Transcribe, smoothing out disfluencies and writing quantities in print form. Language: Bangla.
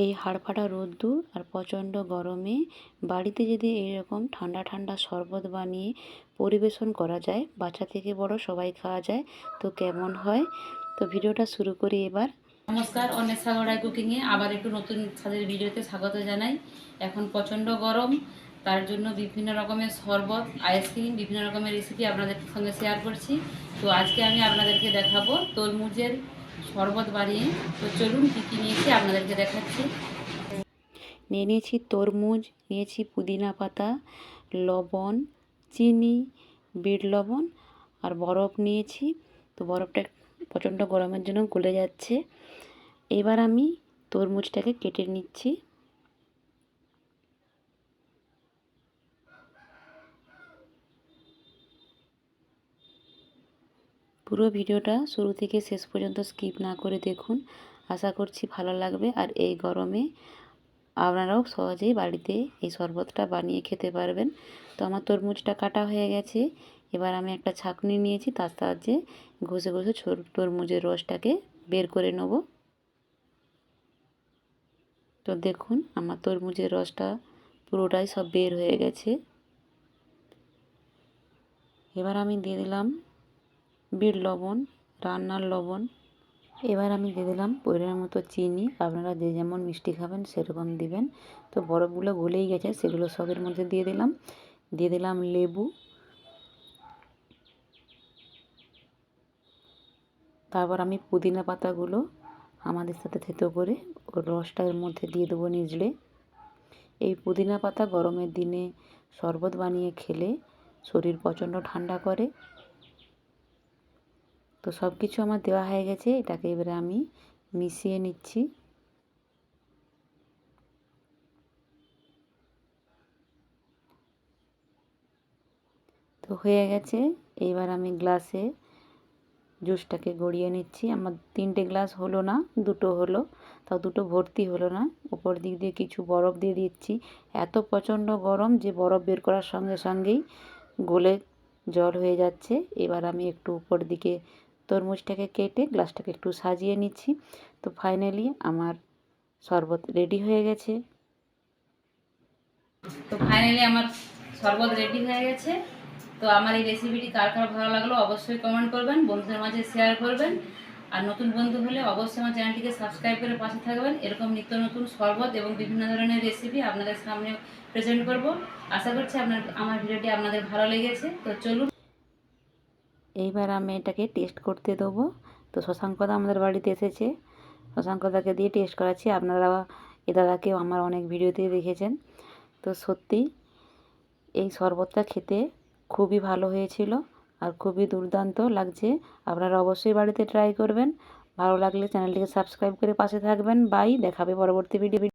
এই হাড়ফাটা রোদ্দুর আর প্রচণ্ড গরমে বাড়িতে যদি এইরকম ঠান্ডা ঠান্ডা শরবত বানিয়ে পরিবেশন করা যায়, বাচ্চা থেকে বড় সবাই খাওয়া যায়, তো কেমন হয়। তো ভিডিওটা শুরু করি এবার। নমস্কার, অন্বেষা গড়াই কুকিংয়ে আবার একটু নতুন স্বাদের ভিডিওতে স্বাগত জানাই। এখন প্রচণ্ড গরম, তার জন্য বিভিন্ন রকমের শরবত, আইসক্রিম, বিভিন্ন রকমের রেসিপি আপনাদের সঙ্গে শেয়ার করছি। তো আজকে আমি আপনাদেরকে দেখাবো তরমুজের শরবত বানিয়ে। তো চলুন কী কী নিয়েছি আপনাদেরকে দেখাচ্ছি। নিয়েছি তরমুজ, নিয়েছি পুদিনা পাতা, লবণ, চিনি, বিট লবণ আর বরফ নিয়েছি। তো বরফটা প্রচণ্ড গরমের জন্য গলে যাচ্ছে। এবার আমি তরমুজটাকে কেটে নিচ্ছি। পুরো ভিডিওটা শুরু থেকে শেষ পর্যন্ত স্কিপ না করে দেখুন, আশা করছি ভালো লাগবে। আর এই গরমে আপনারাও সহজেই বাড়িতে এই শরবতটা বানিয়ে খেতে পারবেন। তো আমার তরমুজটা কাটা হয়ে গেছে। এবার আমি একটা ছাঁকনি নিয়েছি, তার সাহায্যে ঘষে ঘষে তরমুজের রসটাকে বের করে নেব। তো দেখুন আমার তরমুজের রসটা পুরোটাই সব বের হয়ে গেছে। এবার আমি দিয়ে দিলাম বিট লবণ, রান্নার লবণ। এবার আমি দিয়ে দিলাম পরিমাণ মতো চিনি। আপনারা যে যেমন মিষ্টি খাবেন সেরকম দিবেন। তো বরফগুলো গলেই গেছে, সেগুলো সবের মধ্যে দিয়ে দিলাম লেবু। তারপর আমি পুদিনা পাতাগুলো আমাদের সাথে থেতো করে ওর রসটা এর মধ্যে দিয়ে দেবো নিজড়ে। এই পুদিনা পাতা গরমের দিনে শরবত বানিয়ে খেলে শরীর প্রচণ্ড ঠান্ডা করে। তো সব কিছু আমার দেওয়া হয়ে গেছে, এটাকে এবারে আমি মিশিয়ে নিচ্ছি। তো হয়ে গেছে। এইবার আমি গ্লাসে জুসটাকে গড়িয়ে নিচ্ছি। আমার 3টে গ্লাস হলো না, 2টো হলো, তাও 2টো ভর্তি হলো না। উপর দিক দিয়ে কিছু বরফ দিয়ে দিচ্ছি। এত প্রচণ্ড গরম যে বরফ বের করার সঙ্গে সঙ্গেই গলে জল হয়ে যাচ্ছে। এবার আমি একটু উপর দিকে তরমুজটাকে কেটে গ্লাসটাকে একটু সাজিয়ে নিচ্ছি। তো ফাইনালি আমার শরবত রেডি হয়ে গেছে। আমার শরবত রেডি হয়ে গেছে। তো আমার এই রেসিপিটি কার কার ভালো লাগলো অবশ্যই কমেন্ট করবেন, বন্ধুদের মাঝে শেয়ার করবেন। আর নতুন বন্ধু হলে অবশ্যই আমার চ্যানেলটিকে সাবস্ক্রাইব করে পাশে থাকবেন। এরকম নিত্য নতুন শরবত এবং বিভিন্ন ধরনের রেসিপি আপনাদের সামনে প্রেজেন্ট করব। আশা করছি আমার ভিডিওটি আপনাদের ভালো লেগেছে। তো চলুন এইবার আমি এটাকে টেস্ট করতে দেবো। তো শশাঙ্কদা আমাদের বাড়িতে এসেছে, শশাঙ্কদাকে দিয়ে টেস্ট করাচ্ছি। আপনারা এ দাদাকেও আমার অনেক ভিডিওতে দেখেছেন। তো সত্যি এই শরবতটা খেতে খুবই ভালো হয়েছিল আর খুবই দুর্দান্ত লাগছে। আপনারা অবশ্যই বাড়িতে ট্রাই করবেন। ভালো লাগলে চ্যানেলটিকে সাবস্ক্রাইব করে পাশে থাকবেন। বাই, দেখাবে পরবর্তী ভিডিও।